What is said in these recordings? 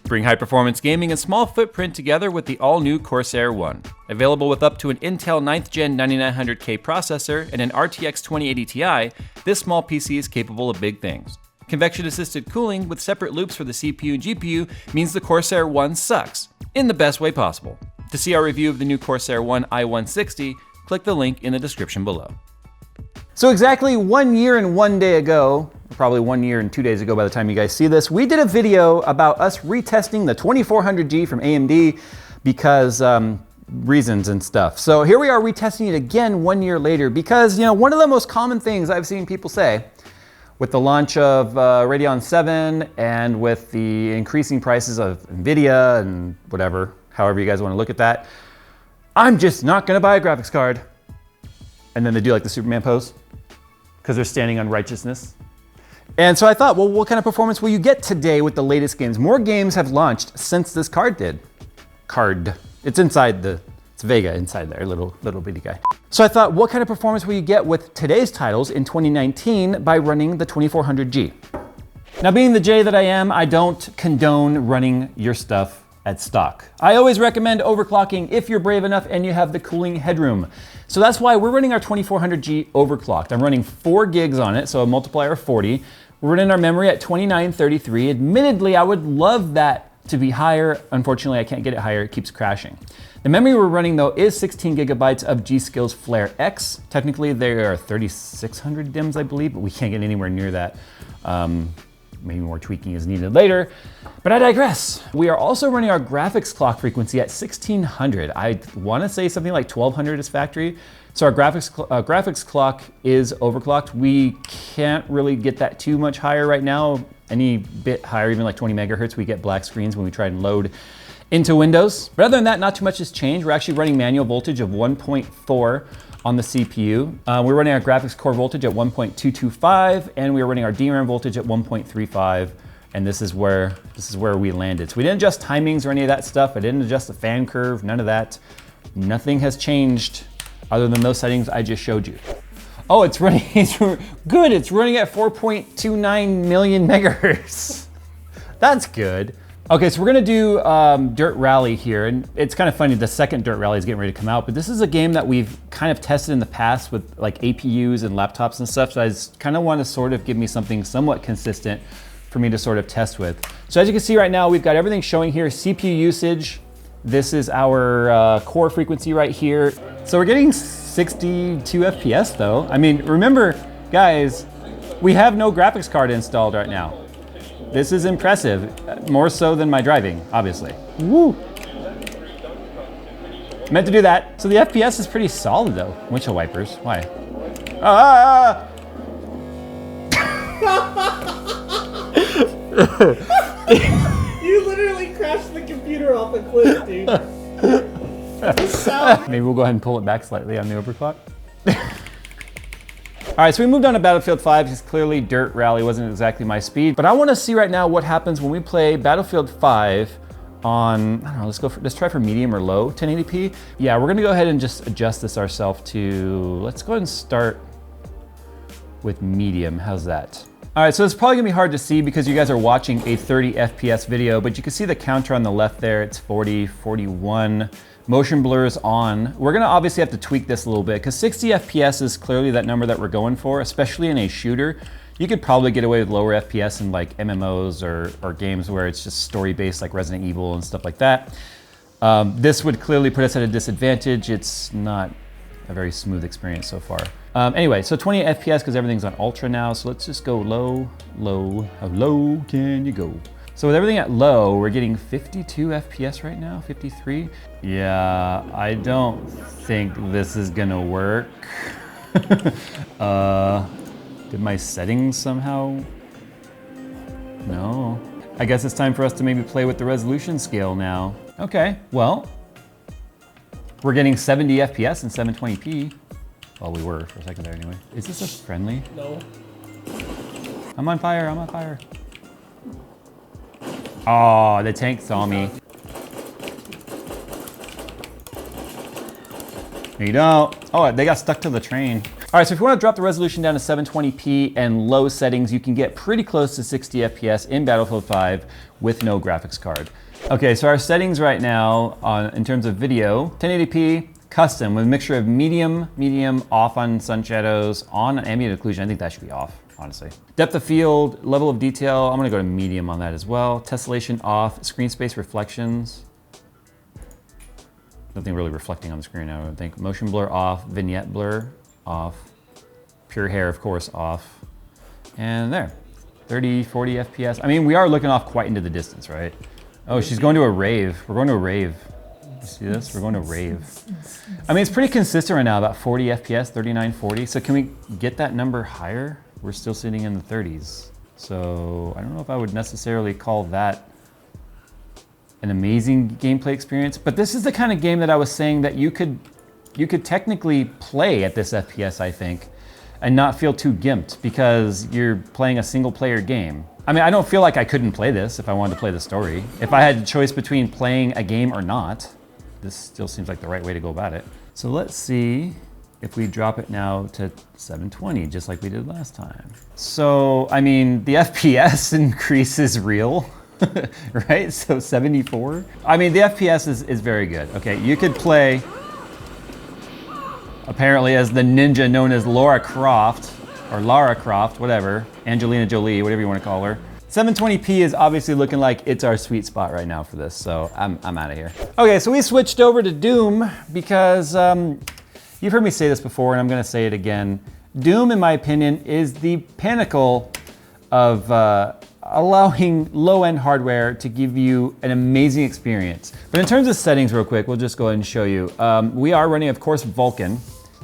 Bring high-performance gaming and small footprint together with the all-new Corsair One. Available with up to an Intel 9th Gen 9900K processor and an RTX 2080 Ti, this small PC is capable of big things. Convection-assisted cooling with separate loops for the CPU and GPU means the Corsair One sucks, in the best way possible. To see our review of the new Corsair One i160, click the link in the description below. So exactly 1 year and 1 day ago, probably 1 year and 2 days ago by the time you guys see this, we did a video about us retesting the 2400G from AMD because reasons and stuff. So here we are retesting it again 1 year later because, one of the most common things I've seen people say with the launch of Radeon 7 and with the increasing prices of NVIDIA and whatever, however you guys want to look at that, I'm just not going to buy a graphics card. And then they do like the Superman pose because they're standing on righteousness. And so I thought, well, what kind of performance will you get today with the latest games? More games have launched since this card did. It's inside it's Vega inside there, little bitty guy. So I thought, what kind of performance will you get with today's titles in 2019 by running the 2400G? Now, being the J that I am, I don't condone running your stuff at stock. I always recommend overclocking if you're brave enough and you have the cooling headroom. So that's why we're running our 2400G overclocked. I'm running 4 gigs on it, so a multiplier of 40. We're running our memory at 2933. Admittedly, I would love that to be higher. Unfortunately, I can't get it higher, it keeps crashing. The memory we're running though is 16 gigabytes of G.Skill's Flare X. Technically, there are 3600 DIMMs, I believe, but we can't get anywhere near that. Maybe more tweaking is needed later, but I digress. We are also running our graphics clock frequency at 1600. I want to say something like 1200 is factory. So our graphics clock is overclocked. We can't really get that too much higher right now. Any bit higher, even like 20 megahertz, we get black screens when we try and load into Windows. But other than that, not too much has changed. We're actually running manual voltage of 1.4 on the CPU. We're running our graphics core voltage at 1.225, and we are running our DRAM voltage at 1.35, and this is where we landed. So we didn't adjust timings or any of that stuff. I didn't adjust the fan curve, none of that. Nothing has changed other than those settings I just showed you. Oh, it's running, good, it's running at 4.29 million megahertz. That's good. Okay, so we're gonna do Dirt Rally here, and it's kind of funny, the second Dirt Rally is getting ready to come out, but this is a game that we've kind of tested in the past with like APUs and laptops and stuff, so I just kind of want to sort of give me something somewhat consistent for me to sort of test with. So as you can see right now, we've got everything showing here, CPU usage. This is our core frequency right here. So we're getting 62 FPS though. I mean, remember, guys, we have no graphics card installed right now. This is impressive, more so than my driving, obviously. Woo! Meant to do that. So the FPS is pretty solid though. Windshield wipers, why? Ah! You literally crashed the computer off a cliff, dude. Maybe we'll go ahead and pull it back slightly on the overclock. All right, so we moved on to Battlefield 5 because clearly Dirt Rally wasn't exactly my speed, but I want to see right now what happens when we play Battlefield 5 on, I don't know, let's try for medium or low 1080p. Yeah, we're gonna go ahead and just adjust this ourselves to, let's go ahead and start with medium. How's that? All right, so it's probably gonna be hard to see because you guys are watching a 30 FPS video, but you can see the counter on the left there. It's 40, 41. Motion blur is on. We're gonna obviously have to tweak this a little bit because 60 FPS is clearly that number that we're going for, especially in a shooter. You could probably get away with lower FPS in like MMOs or games where it's just story-based like Resident Evil and stuff like that. This would clearly put us at a disadvantage. It's not a very smooth experience so far. Anyway, so 20 FPS because everything's on ultra now. So let's just go low, low. How low can you go? So with everything at low, we're getting 52 FPS right now, 53. Yeah, I don't think this is gonna work. Did my settings somehow? No. I guess it's time for us to maybe play with the resolution scale now. Okay, well, we're getting 70 FPS and 720p. Well, we were for a second there anyway. Is this a friendly? No. I'm on fire, I'm on fire. Oh, the tank saw me. No, you don't. Oh, they got stuck to the train. All right, so if you want to drop the resolution down to 720p and low settings, you can get pretty close to 60 FPS in Battlefield 5 with no graphics card. Okay, so our settings right now in terms of video, 1080p, custom with a mixture of medium, off on sun shadows, on ambient occlusion. I think that should be off, honestly. Depth of field, level of detail, I'm gonna go to medium on that as well. Tessellation off, screen space reflections. Nothing really reflecting on the screen now, I don't think. Motion blur off, vignette blur off, pure hair, of course, off. And there, 30, 40 FPS. I mean, we are looking off quite into the distance, right? Oh, she's going to a rave. We're going to a rave. You see this? We're going to a rave. I mean, it's pretty consistent right now, about 40 FPS, 39, 40. So can we get that number higher? We're still sitting in the 30s. So I don't know if I would necessarily call that an amazing gameplay experience, but this is the kind of game that I was saying that you could technically play at this FPS, I think, and not feel too gimped because you're playing a single player game. I mean, I don't feel like I couldn't play this if I wanted to play the story. If I had a choice between playing a game or not, this still seems like the right way to go about it. So let's see if we drop it now to 720, just like we did last time. So, I mean, the FPS increase is real. Right? So 74. I mean, the FPS is very good. Okay, you could play apparently as the ninja known as Lara Croft, whatever, Angelina Jolie, whatever you want to call her. 720p is obviously looking like it's our sweet spot right now for this, so I'm out of here. Okay, so we switched over to Doom because you've heard me say this before, and I'm going to say it again. Doom, in my opinion, is the pinnacle of allowing low-end hardware to give you an amazing experience. But in terms of settings, real quick, we'll just go ahead and show you. We are running, of course, Vulkan,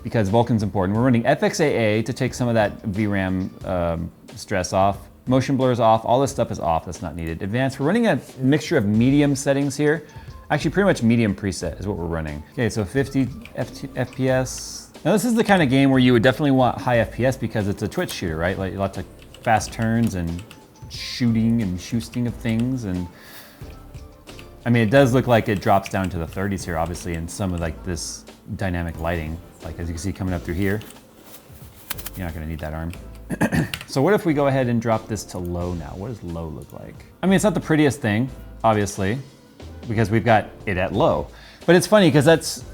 because Vulkan's important. We're running FXAA to take some of that VRAM stress off. Motion blurs off, all this stuff is off, that's not needed. Advanced, we're running a mixture of medium settings here. Actually, pretty much medium preset is what we're running. Okay, so 50 FPS. Now this is the kind of game where you would definitely want high FPS because it's a twitch shooter, right? Like lots of fast turns and shooting and shoosting of things. And I mean, it does look like it drops down to the 30s here, obviously, in some of like this dynamic lighting. Like as you can see coming up through here, you're not gonna need that arm. So what if we go ahead and drop this to low now? What does low look like? I mean, it's not the prettiest thing, obviously, because we've got it at low. But it's funny because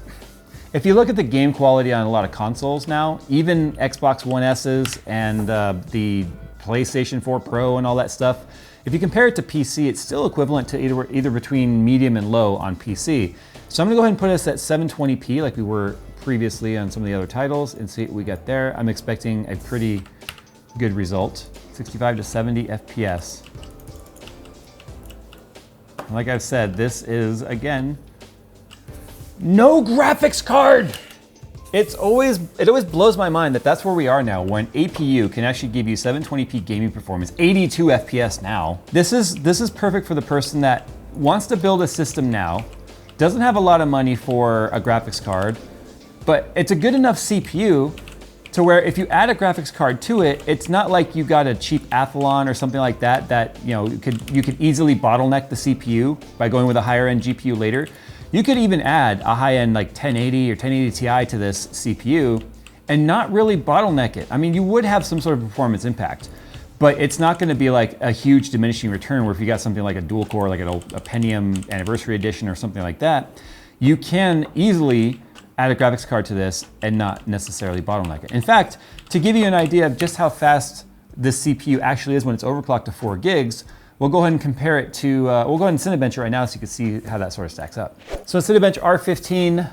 if you look at the game quality on a lot of consoles now, even Xbox One S's and the PlayStation 4 Pro and all that stuff, if you compare it to PC, it's still equivalent to either between medium and low on PC. So I'm gonna go ahead and put us at 720p like we were previously on some of the other titles and see what we got there. I'm expecting a pretty good result, 65 to 70 FPS. Like I've said, this is, again, no graphics card. It always blows my mind that that's where we are now when APU can actually give you 720p gaming performance, 82 FPS now. This is perfect for the person that wants to build a system now, doesn't have a lot of money for a graphics card, but it's a good enough CPU to where if you add a graphics card to it, it's not like you got a cheap Athlon or something like that you could easily bottleneck the CPU by going with a higher end GPU later. You could even add a high end like 1080 or 1080 Ti to this CPU and not really bottleneck it. I mean, you would have some sort of performance impact, but it's not gonna be like a huge diminishing return where if you got something like a dual core, like a Pentium Anniversary Edition or something like that, you can easily add a graphics card to this and not necessarily bottleneck it. In fact, to give you an idea of just how fast this CPU actually is when it's overclocked to 4 gigs, we'll go ahead and compare it to, we'll go ahead and Cinebench it right now so you can see how that sort of stacks up. So Cinebench R15,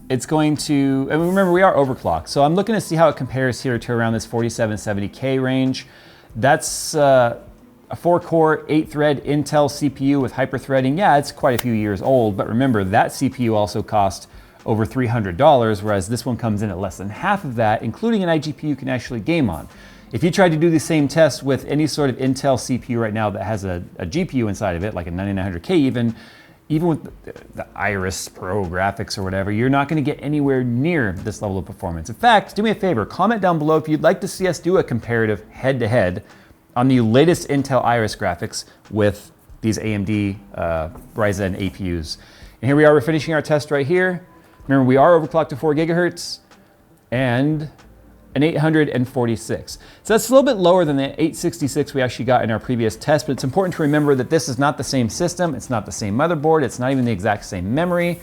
it's going to, and remember we are overclocked, so I'm looking to see how it compares here to around this 4770K range. That's a 4-core, 8-thread Intel CPU with hyper-threading. Yeah, it's quite a few years old, but remember that CPU also cost over $300, whereas this one comes in at less than half of that, including an iGPU you can actually game on. If you tried to do the same test with any sort of Intel CPU right now that has a GPU inside of it, like a 9900K even with the Iris Pro graphics or whatever, you're not gonna get anywhere near this level of performance. In fact, do me a favor, comment down below if you'd like to see us do a comparative head-to-head on the latest Intel Iris graphics with these AMD Ryzen APUs. And here we are, we're finishing our test right here. Remember, we are overclocked to 4 gigahertz and an 846. So that's a little bit lower than the 866 we actually got in our previous test, but it's important to remember that this is not the same system, it's not the same motherboard, it's not even the exact same memory.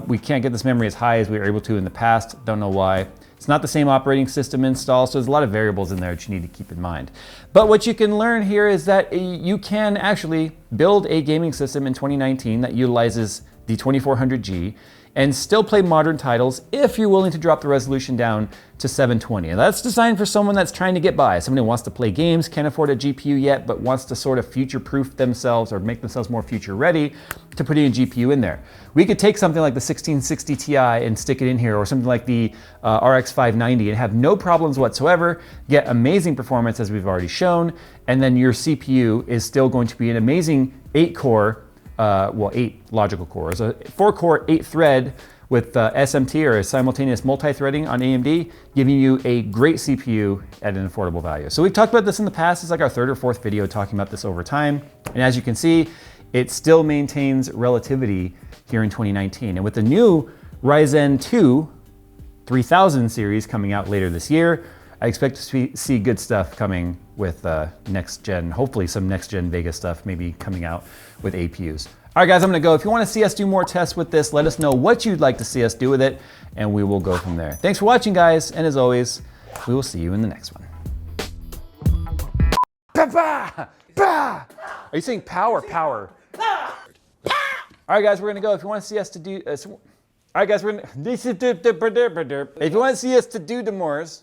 We can't get this memory as high as we were able to in the past, don't know why. It's not the same operating system install, so there's a lot of variables in there that you need to keep in mind. But what you can learn here is that you can actually build a gaming system in 2019 that utilizes the 2400G and still play modern titles if you're willing to drop the resolution down to 720. And that's designed for someone that's trying to get by. Somebody who wants to play games, can't afford a GPU yet, but wants to sort of future-proof themselves or make themselves more future-ready to put a GPU in there. We could take something like the 1660 Ti and stick it in here, or something like the RX 590 and have no problems whatsoever, get amazing performance as we've already shown, and then your CPU is still going to be an amazing 8-core, 8 logical cores, a 4-core, 8-thread with SMT or simultaneous multi-threading on AMD, giving you a great CPU at an affordable value. So we've talked about this in the past. It's like our 3rd or 4th video talking about this over time. And as you can see, it still maintains relativity here in 2019. And with the new Ryzen 2 3000 series coming out later this year, I expect to see good stuff coming with next gen, hopefully some next gen Vega stuff maybe coming out with APUs. All right, guys, I'm gonna go. If you wanna see us do more tests with this, let us know what you'd like to see us do with it, and we will go from there. Thanks for watching, guys, and as always, we will see you in the next one. Are you saying pow or power? All right, guys, we're gonna go. If you wanna see us to do, all right, guys, we're gonna, if you wanna see us to do the Moors,